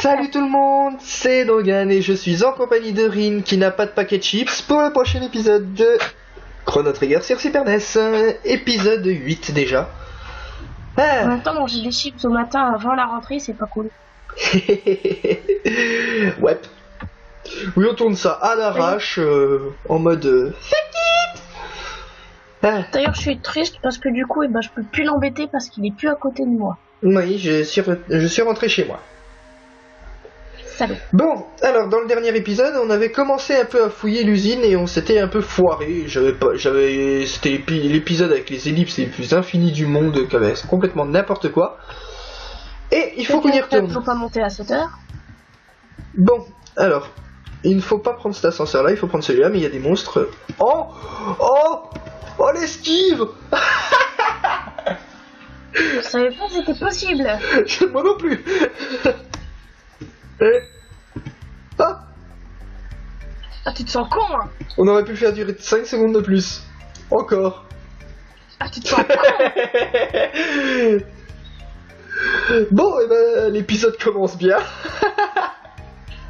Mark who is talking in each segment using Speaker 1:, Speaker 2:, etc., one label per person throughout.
Speaker 1: Salut tout le monde, c'est Dogan et je suis en compagnie de Rin qui n'a pas de paquet de chips pour le prochain épisode de Chrono Trigger sur Super NES, épisode 8 déjà.
Speaker 2: En même temps, manger des chips au matin avant la rentrée, c'est pas cool.
Speaker 1: Ouais. Oui, on tourne ça à l'arrache, en mode fuck it.
Speaker 2: D'ailleurs, je suis triste parce que du coup, je peux plus l'embêter parce qu'il est plus à côté de moi.
Speaker 1: Oui, je suis rentré chez moi.
Speaker 2: Salut.
Speaker 1: Bon, alors dans le dernier épisode, on avait commencé un peu à fouiller l'usine et on s'était un peu foiré. C'était l'épisode avec les ellipses les plus infinies du monde, qui avait complètement n'importe quoi. Et il faut qu'on y retourne.
Speaker 2: Il faut pas monter à cette heure.
Speaker 1: Bon, alors, il ne faut pas prendre cet ascenseur-là, il faut prendre celui-là, mais il y a des monstres. Oh l'esquive.
Speaker 2: Je savais pas que c'était possible.
Speaker 1: Moi non plus.
Speaker 2: Ah, tu te sens con, hein.
Speaker 1: On aurait pu le faire durer 5 secondes de plus. Encore.
Speaker 2: Ah, tu te sens con.
Speaker 1: Bon, et ben l'épisode commence bien.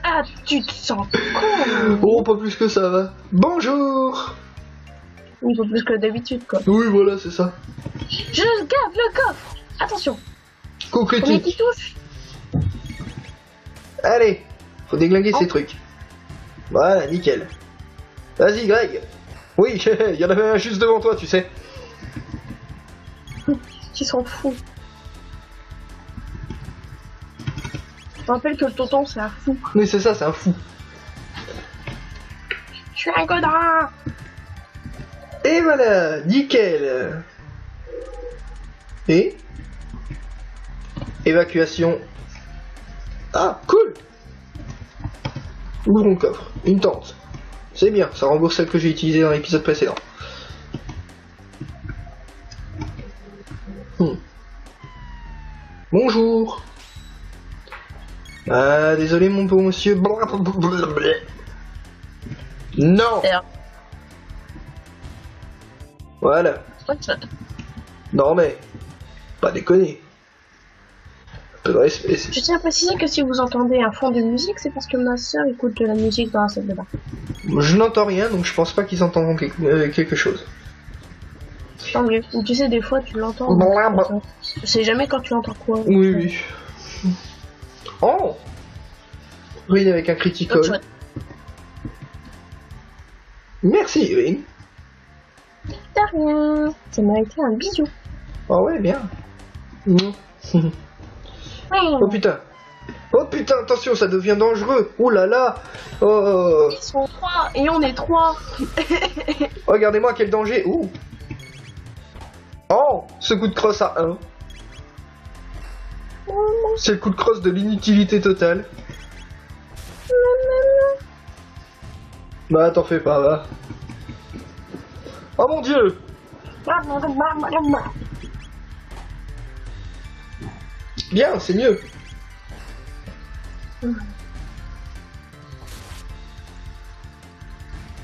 Speaker 2: Ah, tu te sens con.
Speaker 1: Oh, pas plus que ça va. Bonjour.
Speaker 2: Il faut plus que d'habitude, quoi.
Speaker 1: Oui, voilà, c'est ça.
Speaker 2: Je garde le coffre. Attention.
Speaker 1: Coup
Speaker 2: Combien qui
Speaker 1: critique.
Speaker 2: touche?
Speaker 1: Allez, faut déglinguer ces trucs. Voilà, nickel. Vas-y, Greg. Oui, il y en avait un juste devant toi, tu sais.
Speaker 2: Qui s'en fout. Je te rappelle que le tonton, c'est un fou.
Speaker 1: Oui, c'est ça, c'est un fou.
Speaker 2: Je suis un godin.
Speaker 1: Et voilà, nickel. Et évacuation. Ah, cool. Ouvrons le coffre. Une tente. C'est bien, ça rembourse celle que j'ai utilisée dans l'épisode précédent. Bonjour. Ah, désolé mon bon monsieur. Non. Voilà. Non mais, pas déconner. Un peu de respect.
Speaker 2: Je tiens à préciser que si vous entendez un fond de musique, c'est parce que ma soeur écoute de la musique dans la salle de bain.
Speaker 1: Je n'entends rien, donc je pense pas qu'ils entendront quelque chose.
Speaker 2: Tant mieux. Tu sais, des fois, tu l'entends. Je sais jamais quand tu entends quoi.
Speaker 1: Oui, oui. Oh, Rin avec un critical. Merci, Rin.
Speaker 2: De rien. Ça m'a été un bisou.
Speaker 1: Oh ouais, bien. Oh putain. Oh putain, attention, ça devient dangereux. Ouh là là. Oh.
Speaker 2: Ils sont 3 et on est 3.
Speaker 1: Regardez-moi quel danger. Ouh. Oh, ce coup de crosse à 1. C'est le coup de crosse de l'inutilité totale. Bah, t'en fais pas, va. Oh mon dieu. Bien, c'est mieux.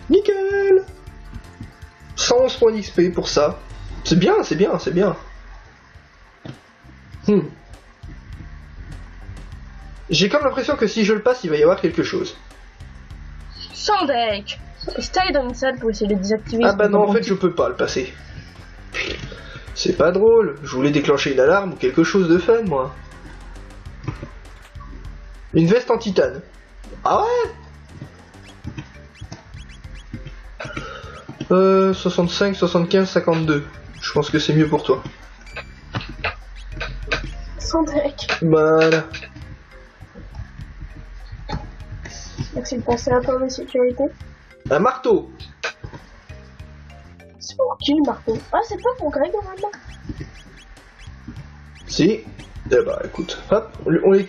Speaker 1: Nickel. 111 points d'XP pour ça. C'est bien, c'est bien, c'est bien. J'ai comme l'impression que si je le passe, il va y avoir quelque chose.
Speaker 2: Sans deck. Stay dans une salle pour essayer de désactiver.
Speaker 1: Ah bah non, en fait, je peux pas le passer. C'est pas drôle. Je voulais déclencher une alarme ou quelque chose de fun, moi. Une veste en titane. Ah ouais. 65, 75, 52. Je pense que c'est mieux pour toi.
Speaker 2: Sans deck.
Speaker 1: Voilà.
Speaker 2: Merci de penser à toi de sécurité.
Speaker 1: Un marteau.
Speaker 2: C'est pour qui le marteau? Ah, c'est pas pour Greg normalement.
Speaker 1: Si. Eh bah écoute, hop,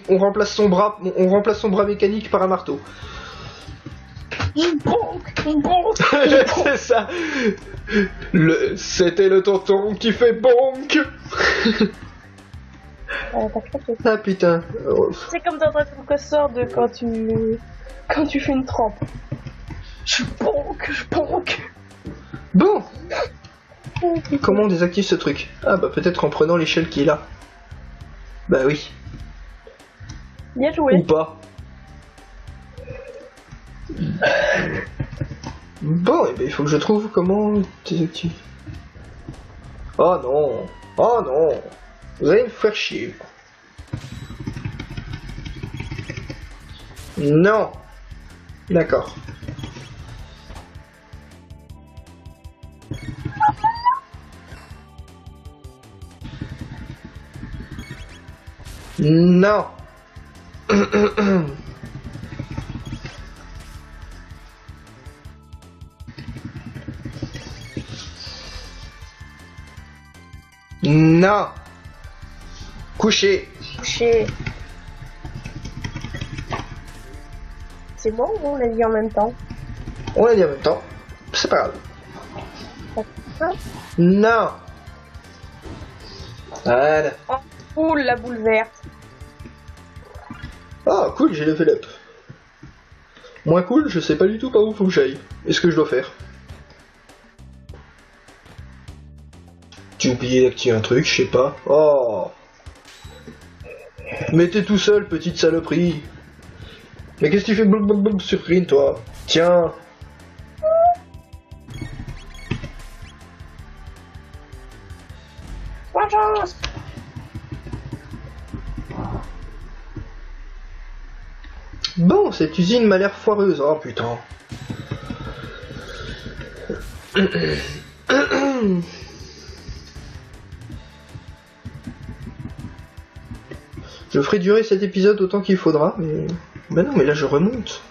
Speaker 1: on remplace son bras mécanique par un marteau.
Speaker 2: Il bonk.
Speaker 1: C'est ça. C'était le tonton qui fait bonk. Ah putain.
Speaker 2: C'est comme dans un professeur de quand tu fais une trempe. Je bonk.
Speaker 1: Bon. Comment on désactive ce truc? Ah bah peut-être en prenant l'échelle qui est là. Bah oui.
Speaker 2: Bien
Speaker 1: Ou
Speaker 2: joué.
Speaker 1: pas. Bon, eh ben, il faut que je trouve comment désactiver. Oh non. Oh non. Vous allez me faire chier. Non. D'accord. Non. Non. Coucher.
Speaker 2: Touché. C'est bon ou on l'a dit en même temps?
Speaker 1: On l'a dit en même temps. C'est pas grave.
Speaker 2: Ah.
Speaker 1: Non. Voilà.
Speaker 2: Oh, cool, la boule verte.
Speaker 1: Ah, cool, j'ai level up. Moins cool, je sais pas du tout par où faut que j'aille. Est-ce que je dois faire? J'ai oublié d'activer un truc, je sais pas. Oh. Mais t'es tout seul, petite saloperie. Mais qu'est-ce que tu fais boum boum boum sur Green, toi? Tiens.
Speaker 2: Vengeance.
Speaker 1: Bon, cette usine m'a l'air foireuse. Oh putain. Je ferai durer cet épisode autant qu'il faudra, mais... Bah non, mais là je remonte.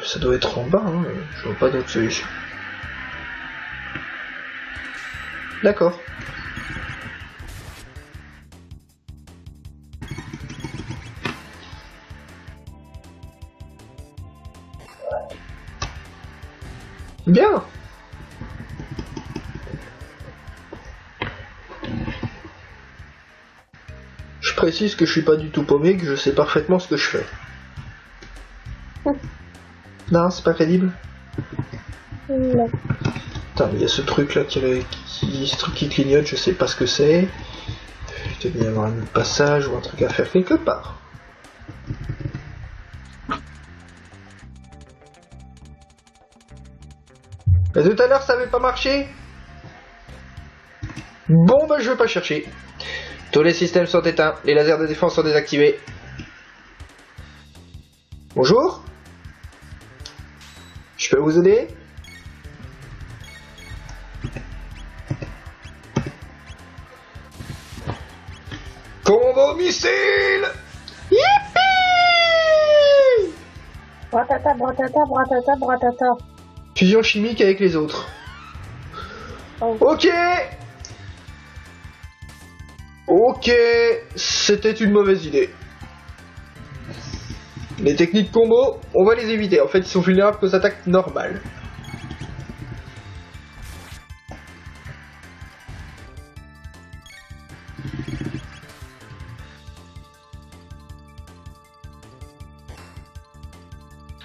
Speaker 1: Ça doit être en bas, hein. Je vois pas d'autre solution. D'accord. Bien. Je précise que je suis pas du tout paumé, que je sais parfaitement ce que je fais. Non, c'est pas crédible.
Speaker 2: Non.
Speaker 1: Putain, mais il y a ce truc là ce truc qui clignote, je sais pas ce que c'est. Il doit y avoir un passage ou un truc à faire quelque part. Mais tout à l'heure ça avait pas marché. Bon bah je vais pas chercher. Tous les systèmes sont éteints, les lasers de défense sont désactivés. Bonjour. Je peux vous aider? Combo missile! Yippee!
Speaker 2: Bratata, bratata, bratata, bratata.
Speaker 1: Fusion chimique avec les autres.
Speaker 2: Oh.
Speaker 1: Ok! Ok, c'était une mauvaise idée. Les techniques combo, on va les éviter. En fait, ils sont vulnérables aux attaques normales.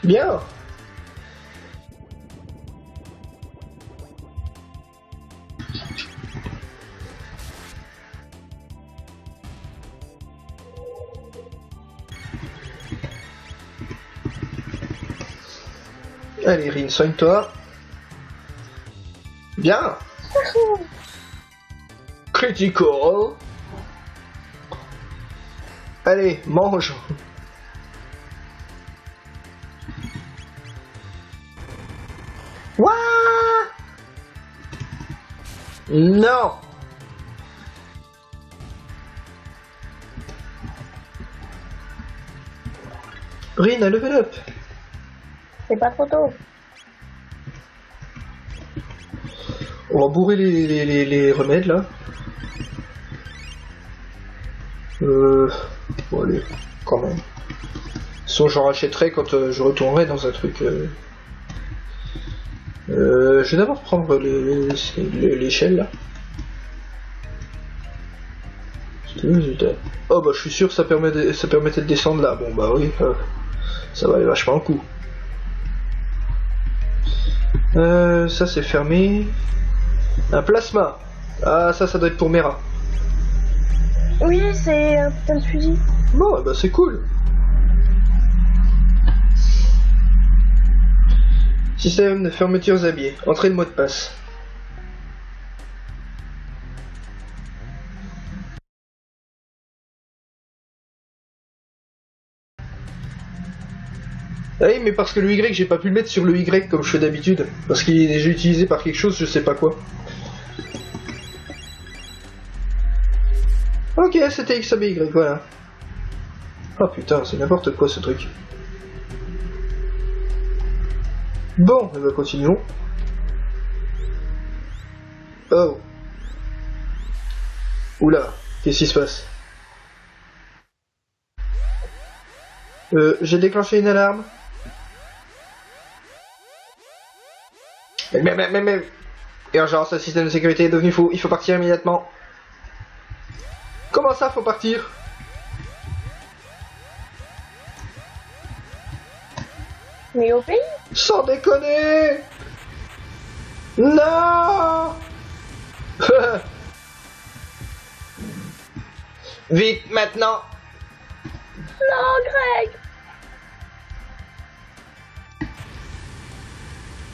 Speaker 1: Bien. Allez, Rin, soigne-toi. Bien. Critical. Allez, mange. What? Non. Rin a level up.
Speaker 2: C'est pas trop tôt.
Speaker 1: On va bourrer les remèdes là. Bon allez, quand même. Sinon j'en rachèterai quand je retournerai dans un truc. Je vais d'abord prendre l'échelle là. Oh bah je suis sûr que ça permettait de descendre là. Bon bah oui, ça valait vachement le coup. Ça c'est fermé. Un plasma. Ah ça doit être pour Mera.
Speaker 2: Oui, c'est un putain de fusil.
Speaker 1: Bon, bah c'est cool. Système de fermeture Zabier. Entrée de mot de passe. Ah oui, mais parce que le Y, j'ai pas pu le mettre sur le Y comme je fais d'habitude. Parce qu'il est déjà utilisé par quelque chose, je sais pas quoi. Ok, c'était X, A, B, Y, voilà. Oh putain, c'est n'importe quoi ce truc. Bon, bah continuons. Oh. Oula, qu'est-ce qui se passe? J'ai déclenché une alarme. Mais... Urgence, le système de sécurité est devenu fou, il faut partir immédiatement. Comment ça, faut partir?
Speaker 2: Mais au pays?
Speaker 1: Sans déconner! Non! Vite, maintenant!
Speaker 2: Non, Greg!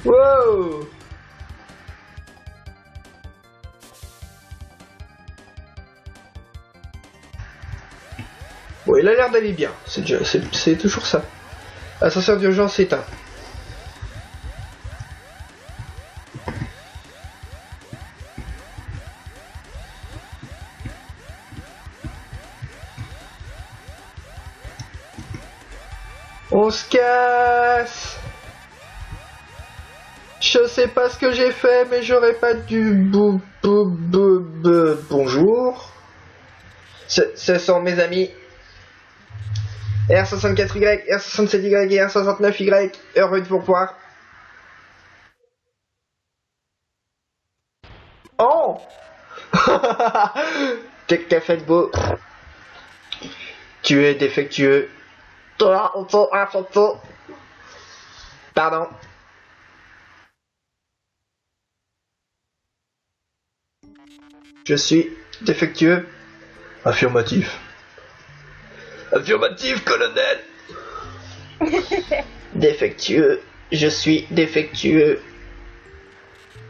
Speaker 1: Wow! Bon, il a l'air d'aller bien, c'est toujours ça. Ascenseur d'urgence éteint. On se casse. Je sais pas ce que j'ai fait, mais j'aurais pas dû... Bonjour. Ce sont mes amis. R64Y, R67Y et R69Y. Heureux de vous revoir. Oh. Qu'est-ce que t'as fait de beau? Tu es défectueux. Pardon. Je suis défectueux. Affirmatif. Affirmatif, colonel. Défectueux. Je suis défectueux.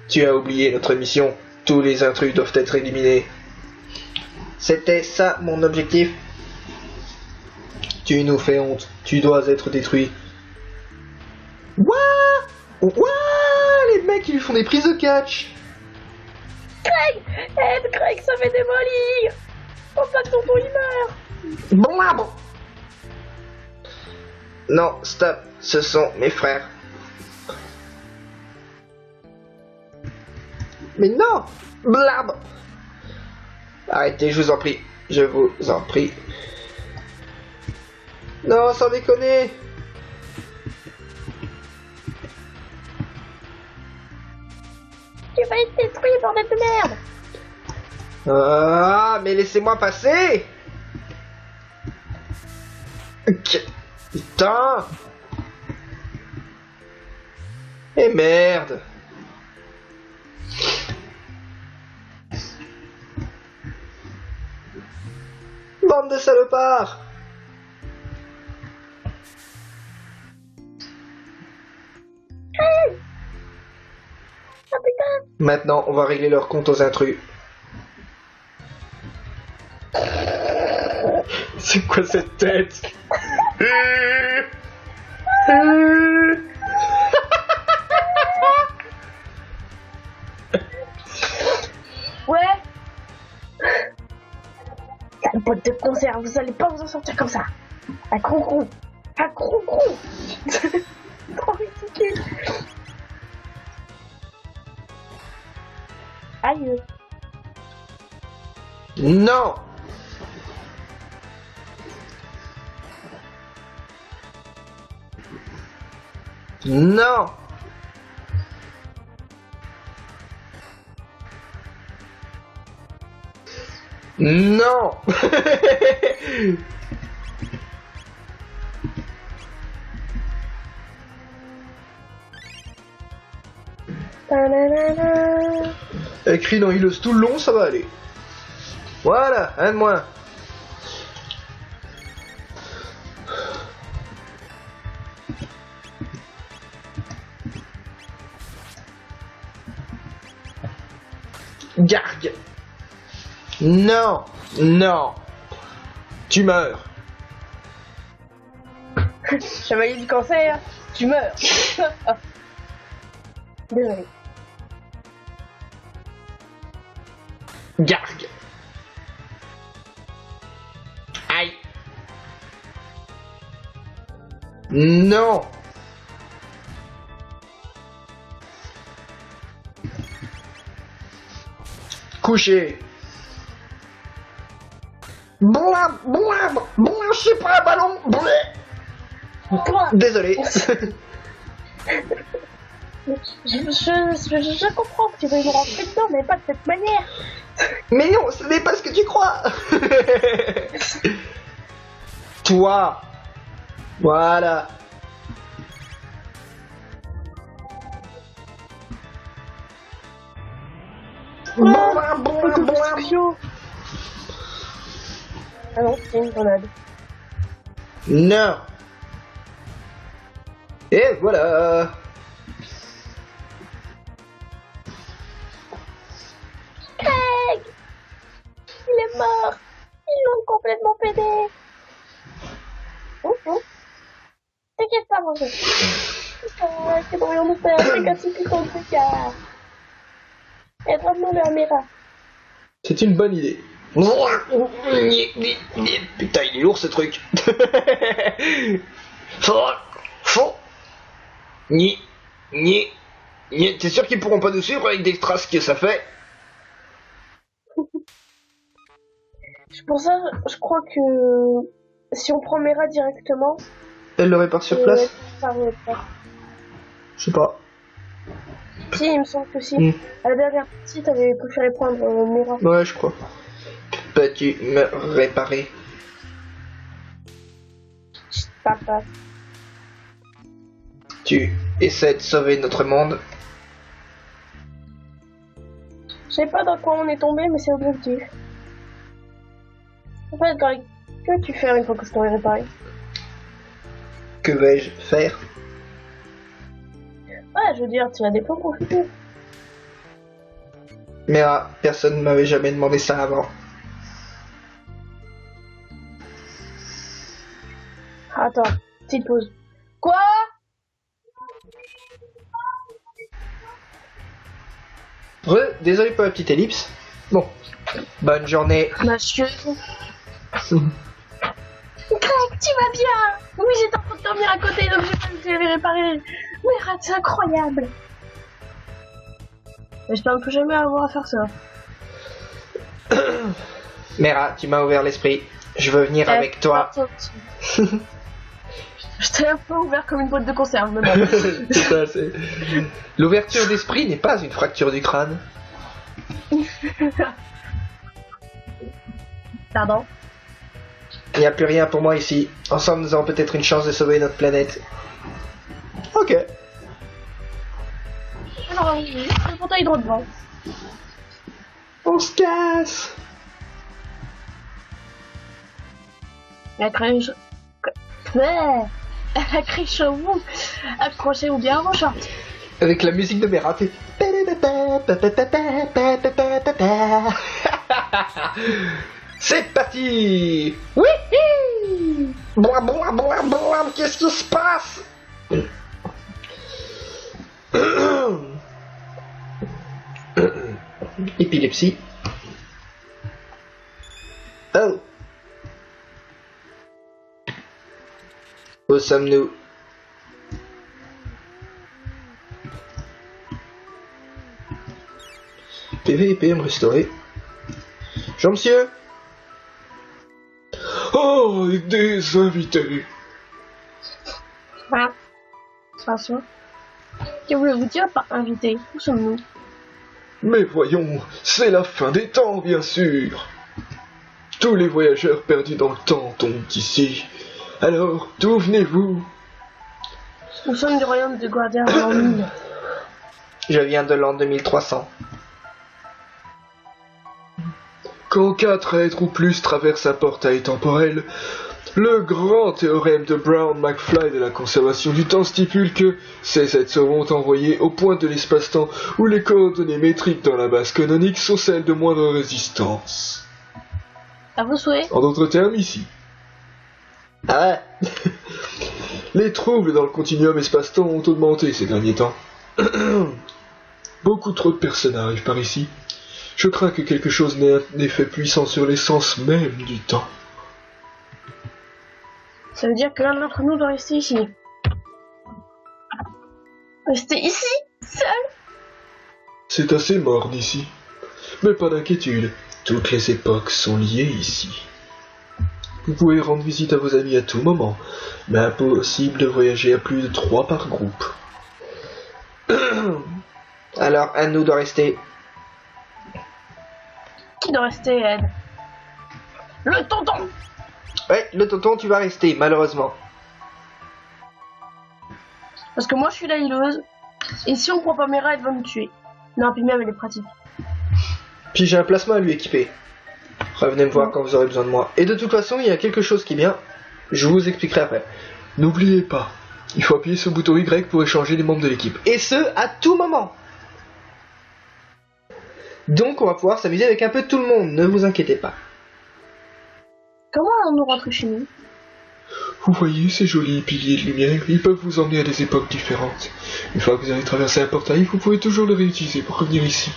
Speaker 1: Tu as oublié notre mission. Tous les intrus doivent être éliminés. C'était ça mon objectif. Tu nous fais honte. Tu dois être détruit. What? What? Les mecs, ils lui font des prises de catch.
Speaker 2: Greg! Aide, Greg, ça fait démolir! Faut pas que tonton il meurt!
Speaker 1: Blab. Non, stop. Ce sont mes frères. Mais non! Blab! Arrêtez, je vous en prie. Je vous en prie. Non, sans déconner.
Speaker 2: Tu vas être détruit, bordel de merde!
Speaker 1: Ah, mais laissez-moi passer. Putain. Et merde. Bande de salopards.
Speaker 2: Ah putain!
Speaker 1: Maintenant, on va régler leur compte aux intrus. C'est quoi cette tête?
Speaker 2: Ouais! Sale boîte de conserve, vous allez pas vous en sortir comme ça! Un croncron! Un croncron! Trop ridicule! Aïe!
Speaker 1: Non. Non. Non.
Speaker 2: Ta-na-na-na.
Speaker 1: Écrit dans Hileuse tout le long, ça va aller. Voilà, un de moins. Gargue. Non. Non. Tu meurs.
Speaker 2: Chevalier du cancer, tu meurs. Désolé.
Speaker 1: Gargue. Aïe. Non. Couché. Blam, blam, blanchez pas un ballon.
Speaker 2: Toi,
Speaker 1: Désolé.
Speaker 2: je comprends que tu veux nous rentrer dedans, mais pas de cette manière.
Speaker 1: Mais non, ce n'est pas ce que tu crois. Toi. Voilà. Blam, blam, blam.
Speaker 2: Ah non, c'est une grenade.
Speaker 1: Non. Et voilà.
Speaker 2: Craig, il est mort. Ils l'ont complètement pédé. T'inquiète pas, mon jeu. Que devrions-nous faire? C'est qu'un petit piton de cas. Et donne-nous le Amira.
Speaker 1: C'est une bonne idée. Putain, il est lourd ce truc. Faux. Ni. T'es sûr qu'ils pourront pas nous suivre avec des traces que ça fait?
Speaker 2: Pour ça, je crois que si on prend Mera directement,
Speaker 1: Elle le répare sur place?
Speaker 2: ça va être ça.
Speaker 1: Je sais pas.
Speaker 2: Si, il me semble que si.
Speaker 1: Mm.
Speaker 2: À la dernière partie, t'avais préféré prendre Mera.
Speaker 1: Ouais, je crois. Peux-tu me réparer?
Speaker 2: Papa.
Speaker 1: Tu essaies de sauver notre monde?
Speaker 2: Je sais pas dans quoi on est tombé, mais c'est objectif. En fait, Greg, que vas-tu faire une fois que je t'aurai réparé?
Speaker 1: Que vais-je faire?
Speaker 2: Ouais, je veux dire, tu as des plans pour le futur.
Speaker 1: Mais personne ne m'avait jamais demandé ça avant.
Speaker 2: Attends, petite pause. Quoi?
Speaker 1: Désolé pour la petite ellipse. Bon, bonne journée.
Speaker 2: Monsieur. Greg, tu vas bien? Oui, j'étais en train de dormir à côté, donc j'ai pas vu que tu l'avais réparé. Mera, c'est incroyable. J'espère ne plus jamais avoir à faire ça.
Speaker 1: Mera, tu m'as ouvert l'esprit. Je veux venir avec toi.
Speaker 2: Je t'ai un peu ouvert comme une boîte de conserve, mais bon.
Speaker 1: C'est ça, c'est... L'ouverture d'esprit n'est pas une fracture du crâne.
Speaker 2: Pardon?
Speaker 1: Il n'y a plus rien pour moi ici. Ensemble, nous aurons peut-être une chance de sauver notre planète. Ok.
Speaker 2: Alors, oui, le fauteuil droit devant.
Speaker 1: On se casse.
Speaker 2: La crèche... Ouais. La crèche au bout. Accrochez-vous bien vos shorts.
Speaker 1: Avec la musique de Mera, t'es... C'est parti. Oui. Blam, blam, blam, blam, qu'est-ce qui se passe? Épilepsie. Oh. Où sommes-nous? PV et PM restauré. Jean monsieur. Oh, des invités.
Speaker 2: Voilà. De toute façon. Que voulez-vous dire par invité? Où sommes-nous?
Speaker 1: Mais voyons, c'est la fin des temps, bien sûr. Tous les voyageurs perdus dans le temps tombent ici. Alors, d'où venez-vous?
Speaker 2: Nous sommes du royaume de Guardian de l'an 1000.
Speaker 1: Je viens de l'an 2300. Quand 4 êtres ou plus traversent un portail temporel,
Speaker 3: Le grand théorème de Brown-McFly de la conservation du temps stipule que ces êtres seront envoyés au point de l'espace-temps où les coordonnées métriques dans la base canonique sont celles de moindre résistance.
Speaker 2: À vos souhaits.
Speaker 3: En d'autres termes, ici.
Speaker 1: Ah ouais.
Speaker 3: Les troubles dans le continuum espace-temps ont augmenté ces derniers temps. Beaucoup trop de personnes arrivent par ici. Je crains que quelque chose n'ait un effet puissant sur l'essence même du temps.
Speaker 2: Ça veut dire que l'un d'entre nous doit rester ici. Rester ici, seul.
Speaker 3: C'est assez morne ici. Mais pas d'inquiétude, toutes les époques sont liées ici. Vous pouvez rendre visite à vos amis à tout moment, mais impossible de voyager à plus de 3 par groupe.
Speaker 1: Alors, un de nous doit rester.
Speaker 2: Qui doit rester, Ed? Le tonton.
Speaker 1: Ouais, le tonton, tu vas rester, malheureusement.
Speaker 2: Parce que moi, je suis la hileuse. Et si on prend pas Mera, elle va me tuer. Non, puis même, elle est pratique.
Speaker 1: Puis j'ai un plasma à lui équiper. Revenez me voir quand vous aurez besoin de moi. Et de toute façon, il y a quelque chose qui est bien. Je vous expliquerai après.
Speaker 3: N'oubliez pas, il faut appuyer sur le bouton Y pour échanger les membres de l'équipe.
Speaker 1: Et ce, à tout moment. Donc, on va pouvoir s'amuser avec un peu tout le monde, ne vous inquiétez pas.
Speaker 2: Comment allons-nous rentrer chez nous?
Speaker 3: Vous voyez ces jolis piliers de lumière, ils peuvent vous emmener à des époques différentes. Une fois que vous avez traversé un portail, vous pouvez toujours le réutiliser pour revenir ici.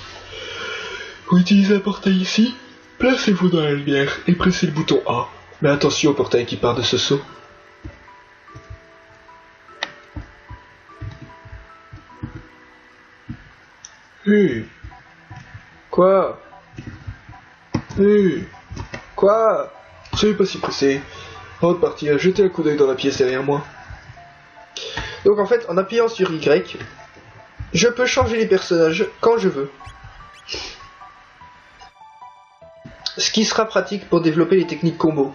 Speaker 3: Vous utilisez un portail ici, placez-vous dans la lumière et pressez le bouton A. Mais attention au portail qui part de ce saut. Hé.
Speaker 1: Quoi?
Speaker 3: Hé.
Speaker 1: Quoi?
Speaker 3: Soyez pas si pressé. Avant de partir, jetez un coup d'œil dans la pièce derrière moi.
Speaker 1: Donc en fait, en appuyant sur Y, je peux changer les personnages quand je veux. Ce qui sera pratique pour développer les techniques combo.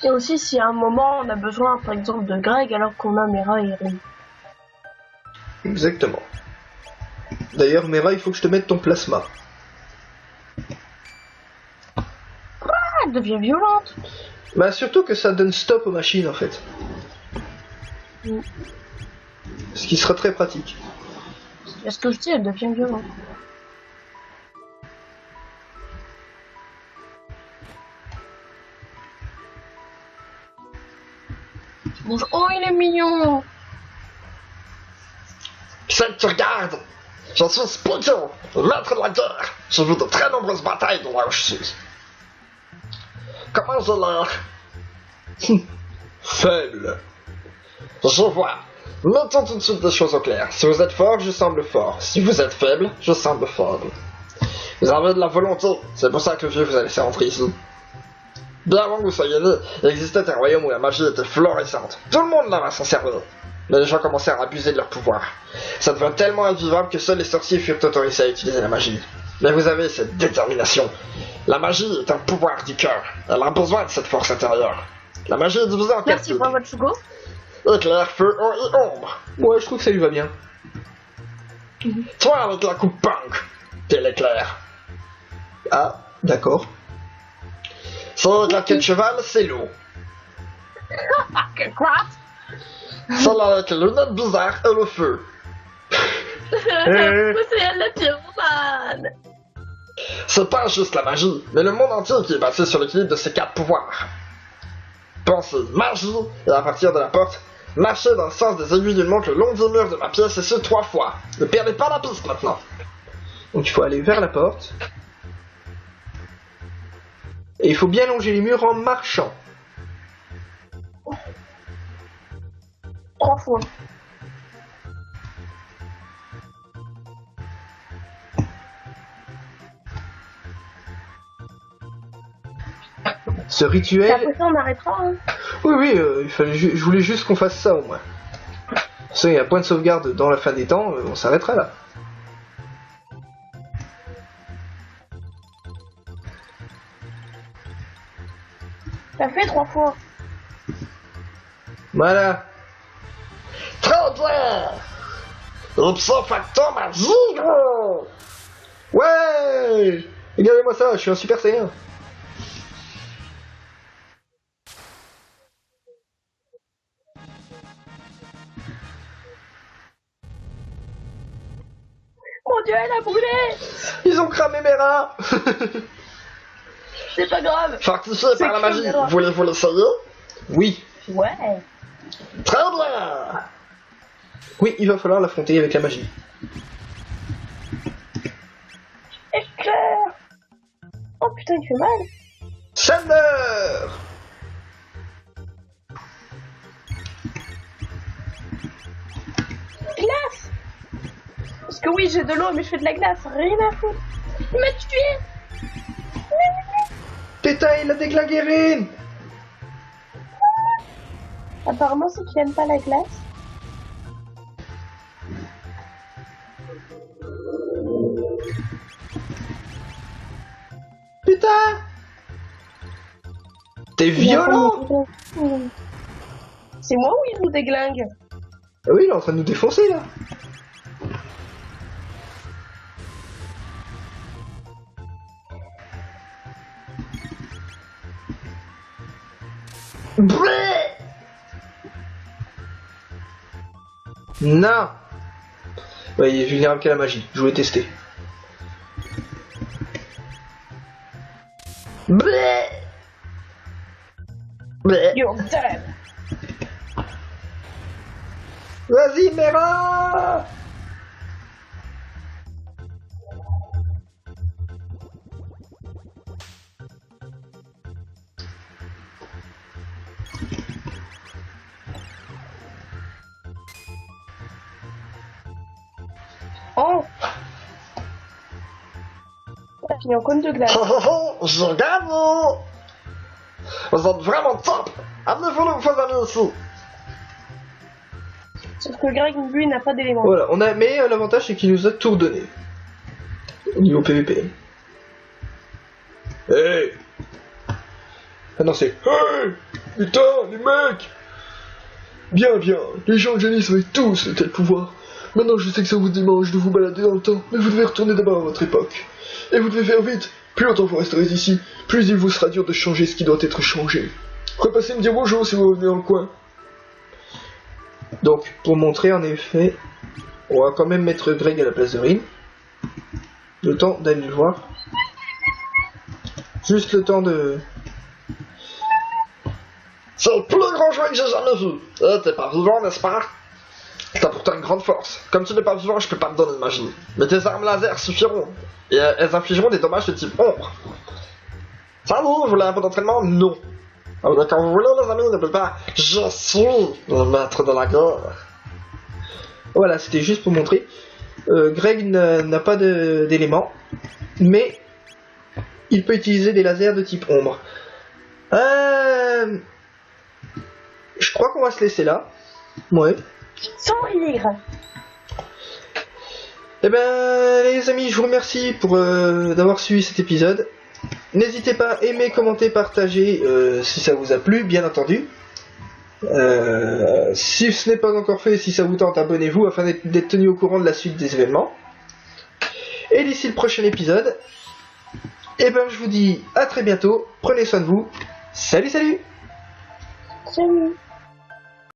Speaker 2: Et aussi, si à un moment, on a besoin, par exemple, de Greg, alors qu'on a Mera et Eri.
Speaker 1: Exactement. D'ailleurs, Mera, il faut que je te mette ton plasma.
Speaker 2: Elle devient violente.
Speaker 1: Bah surtout que ça donne stop aux machines en fait.
Speaker 2: Mm.
Speaker 1: Ce qui sera très pratique.
Speaker 2: C'est ce que je dis, elle devient violente. Bonjour. Oh, il est mignon.
Speaker 4: Celle que tu regardes, je suis Spoojo, maître de la guerre. J'ai vu de très nombreuses batailles de là où je suis. Comment j'ai l'air?
Speaker 3: Faible.
Speaker 4: Je vois. Mettons tout de suite des choses au clair. Si vous êtes fort, je semble fort. Si vous êtes faible, je semble faible. Vous avez de la volonté, c'est pour ça que le vieux vous a laissé rentrer ici. Bien avant que vous soyez né, il existait un royaume où la magie était florissante. Tout le monde l'avait à s'en servir. Mais les gens commencèrent à abuser de leur pouvoir. Ça devint tellement invivable que seuls les sorciers furent autorisés à utiliser la magie. Mais vous avez cette détermination. La magie est un pouvoir du cœur. Elle a besoin de cette force intérieure. La magie est divisée en quatre
Speaker 2: Merci
Speaker 4: types.
Speaker 2: pour votre Shugo.
Speaker 4: Éclair, feu, eau et ombre.
Speaker 1: Ouais, je trouve que ça lui va bien.
Speaker 4: Toi avec la coupe punk, t'es l'éclair.
Speaker 1: Ah, d'accord.
Speaker 4: Celle avec la queue de cheval, c'est l'eau.
Speaker 2: Ah, que quoi?
Speaker 4: Celle avec les lunettes bizarres est le feu.
Speaker 2: C'est elle la pyromane.
Speaker 4: C'est pas juste la magie, mais le monde entier qui est basé sur l'équilibre de ces quatre pouvoirs. Pensez magie, et à partir de la porte, marchez dans le sens des aiguilles d'une montre le long des murs de ma pièce et ce 3 fois. Ne perdez pas la piste maintenant.
Speaker 1: Donc il faut aller vers la porte. Et il faut bien longer les murs en marchant.
Speaker 2: 3 fois.
Speaker 1: Ce
Speaker 2: Et
Speaker 1: rituel...
Speaker 2: après ça, on arrêtera. Hein.
Speaker 1: Oui, il fallait je voulais juste qu'on fasse ça au moins. Ça, il y a un point de sauvegarde dans la fin des temps, on s'arrêtera là.
Speaker 2: T'as fait 3 fois.
Speaker 1: Voilà.
Speaker 4: Très bien. Ipso facto magie, gros.
Speaker 1: Ouais. Regardez-moi ça, je suis un super saiyan.
Speaker 2: mon dieu, elle a brûlé.
Speaker 1: Ils ont cramé mes rats.
Speaker 2: C'est pas grave.
Speaker 4: Fortifié
Speaker 2: C'est
Speaker 4: par la magie,
Speaker 2: caméra.
Speaker 4: voulez-vous l'essayer?
Speaker 1: Oui.
Speaker 2: Ouais.
Speaker 4: Très bien.
Speaker 1: Oui, il va falloir l'affronter avec la magie.
Speaker 2: Éclair. Oh putain, il fait mal.
Speaker 1: Chaleur.
Speaker 2: Glace. Parce que oui, j'ai de l'eau, mais je fais de la glace. Rien à foutre. Il m'a tué.
Speaker 1: Putain, il a déglingué Rin.
Speaker 2: Apparemment, c'est qu'il aime pas la glace.
Speaker 1: Putain. T'es violent.
Speaker 2: C'est moi ou il nous déglingue?
Speaker 1: Ah oui, il est en train de nous défoncer là.
Speaker 4: Blé.
Speaker 1: Non. Ouais, il est vulnérable qu'à la magie. Je voulais tester.
Speaker 4: Blé. Blé.
Speaker 2: You're dead.
Speaker 1: Vas-y, Mera.
Speaker 2: Oh. On a fini en cône de glace.
Speaker 4: Oh, oh, oh, j'ai gagné. Vous êtes vraiment top. Amenez-vous vos amis ici.
Speaker 2: Sauf que Greg, lui, n'a pas d'éléments.
Speaker 1: Voilà, on a, mais l'avantage c'est qu'il nous a tout redonné. Au niveau PVP. Hey. Ah non, c'est
Speaker 3: Hey! Putain, les mecs! Bien, bien, les gens de Janice avaient tous le tel pouvoir. Maintenant, je sais que ça vous démange de vous balader dans le temps, mais vous devez retourner d'abord à votre époque. Et vous devez faire vite. Plus longtemps vous resterez ici, plus il vous sera dur de changer ce qui doit être changé. Repassez me dire bonjour si vous revenez dans le coin.
Speaker 1: donc pour montrer en effet, on va quand même mettre Greg à la place de Rin. Le temps d'aller le voir. Juste le temps de.
Speaker 4: C'est le plus grand jouet que j'ai jamais vu. Eh, t'es pas vivant, n'est-ce pas? T'as pourtant une grande force. Comme tu n'es pas vivant, je peux pas te donner de magie. Mais tes armes laser suffiront. Et elles infligeront des dommages de type ombre. Salut, vous voulez un peu d'entraînement? Non. Ah, mais quand vous voulez, les amis, n'oubliez pas, je suis le maître de la guerre.
Speaker 1: Voilà, c'était juste pour montrer. Greg n'a pas d'éléments, mais il peut utiliser des lasers de type ombre. Je crois qu'on va se laisser là. Ouais.
Speaker 2: Sans rire.
Speaker 1: Eh ben, les amis, je vous remercie pour d'avoir suivi cet épisode. N'hésitez pas à aimer, commenter, partager si ça vous a plu, bien entendu. Si ce n'est pas encore fait, si ça vous tente, abonnez-vous afin d'être tenu au courant de la suite des événements. Et d'ici le prochain épisode, eh ben, je vous dis à très bientôt. Prenez soin de vous. Salut, salut!
Speaker 2: Salut.